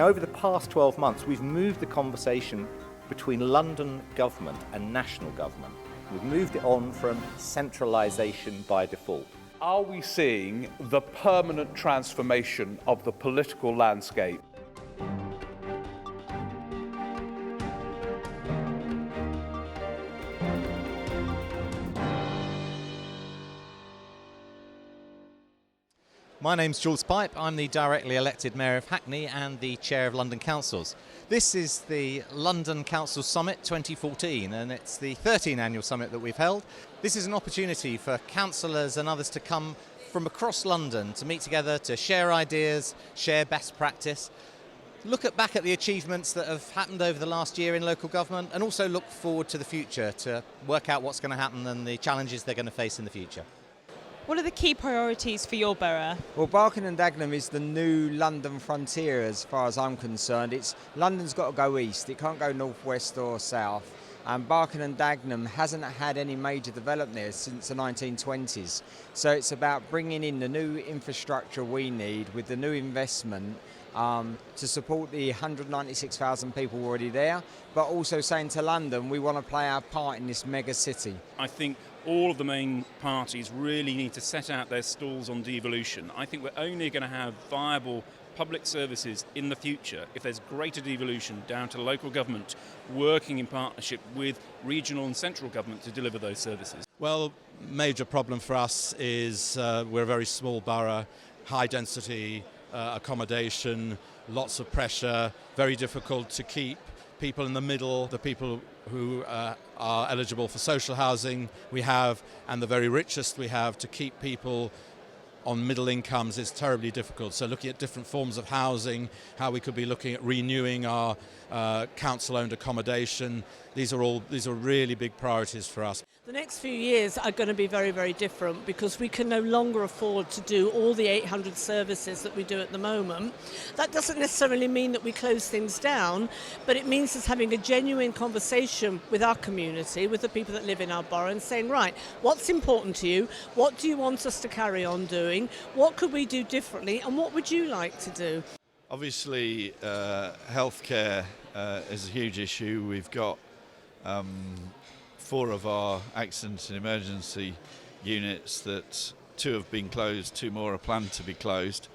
Now, over the past 12 months, we've moved the conversation between London government and national government. We've moved it on from centralisation by default. Are we seeing the permanent transformation of the political landscape? My name's Jules Pipe. I'm the directly elected Mayor of Hackney and the Chair of London Councils. This is the London Council Summit 2014, and it's the 13th annual summit that we've held. This is an opportunity for councillors and others to come from across London to meet together, to share ideas, share best practice, look back at the achievements that have happened over the last year in local government, and also look forward to the future to work out what's going to happen and the challenges they're going to face in the future. What are the key priorities for your borough? Well, Barking and Dagenham is the new London frontier as far as I'm concerned. London's got to go east, it can't go north, west or south. And Barking and Dagenham hasn't had any major development there since the 1920s. So it's about bringing in the new infrastructure we need with the new investment to support the 196,000 people already there, but also saying to London we want to play our part in this mega city. I think all of the main parties really need to set out their stalls on devolution. I think we're only going to have viable public services in the future if there's greater devolution down to local government working in partnership with regional and central government to deliver those services. Well, major problem for us is we're a very small borough, high density accommodation, lots of pressure, very difficult to keep people in the middle, the people who are eligible for social housing we have, and the very richest we have, to keep people on middle incomes is terribly difficult. So looking at different forms of housing, how we could be looking at renewing our council-owned accommodation, these are really big priorities for us. The next few years are going to be very, very different because we can no longer afford to do all the 800 services that we do at the moment. That doesn't necessarily mean that we close things down, but it means us having a genuine conversation with our community, with the people that live in our borough, and saying, right, what's important to you? What do you want us to carry on doing? What could we do differently? And what would you like to do? Obviously, healthcare is a huge issue. We've got 4 of our accident and emergency units that 2 have been closed, 2 more are planned to be closed.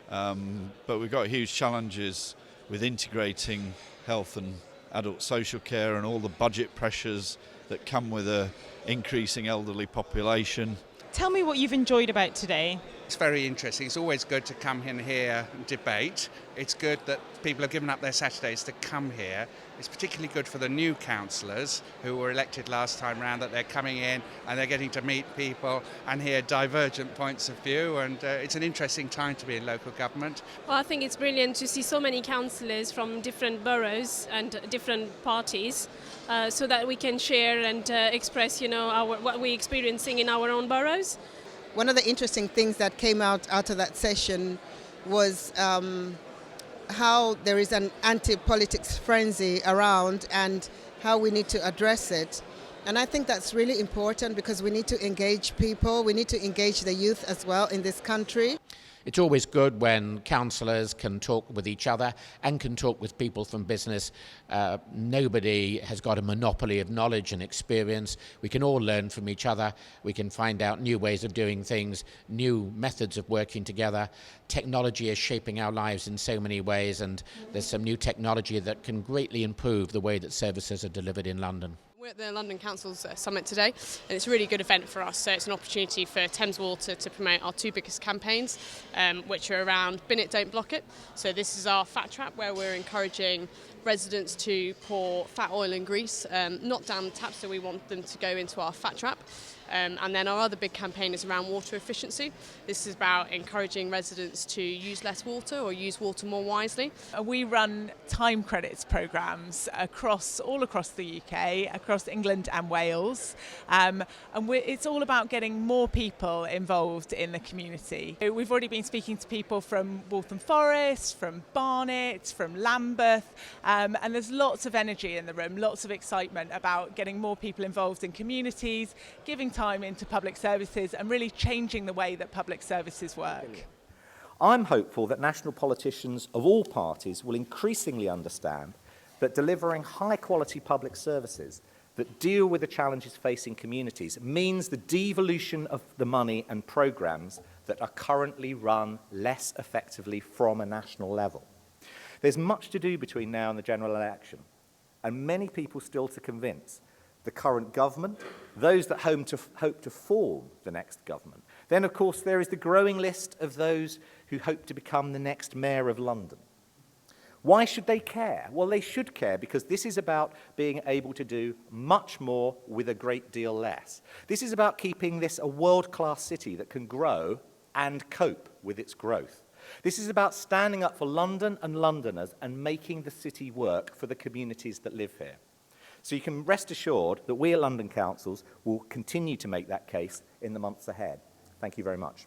But we've got huge challenges with integrating health and adult social care and all the budget pressures that come with an increasing elderly population. Tell me what you've enjoyed about today. It's very interesting. It's always good to come in here and debate. It's good that people have given up their Saturdays to come here. It's particularly good for the new councillors who were elected last time round, that they're coming in and they're getting to meet people and hear divergent points of view, and it's an interesting time to be in local government. Well, I think it's brilliant to see so many councillors from different boroughs and different parties so that we can share and express, what we're experiencing in our own boroughs. One of the interesting things that came out of that session was how there is an anti-politics frenzy around and how we need to address it. And I think that's really important because we need to engage people, we need to engage the youth as well in this country. It's always good when councillors can talk with each other and can talk with people from business. Nobody has got a monopoly of knowledge and experience. We can all learn from each other. We can find out new ways of doing things, new methods of working together. Technology is shaping our lives in so many ways, and there's some new technology that can greatly improve the way that services are delivered in London. We're at the London Council's Summit today, and it's a really good event for us. So it's an opportunity for Thames Water to promote our 2 biggest campaigns, which are around Bin It, Don't Block It. So this is our fat trap, where we're encouraging residents to pour fat, oil and grease, not down the tap, so we want them to go into our fat trap. And then our other big campaign is around water efficiency. This is about encouraging residents to use less water or use water more wisely. We run time credits programmes all across the UK, across England and Wales. And it's all about getting more people involved in the community. We've already been speaking to people from Waltham Forest, from Barnet, from Lambeth, and there's lots of energy in the room, lots of excitement about getting more people involved in communities, giving time into public services and really changing the way that public services work. I'm hopeful that national politicians of all parties will increasingly understand that delivering high-quality public services that deal with the challenges facing communities means the devolution of the money and programmes that are currently run less effectively from a national level. There's much to do between now and the general election, and many people still to convince: the current government, those that hope to form the next government. Then, of course, there is the growing list of those who hope to become the next mayor of London. Why should they care? Well, they should care because this is about being able to do much more with a great deal less. This is about keeping this a world-class city that can grow and cope with its growth. This is about standing up for London and Londoners and making the city work for the communities that live here. So you can rest assured that we at London Councils will continue to make that case in the months ahead. Thank you very much.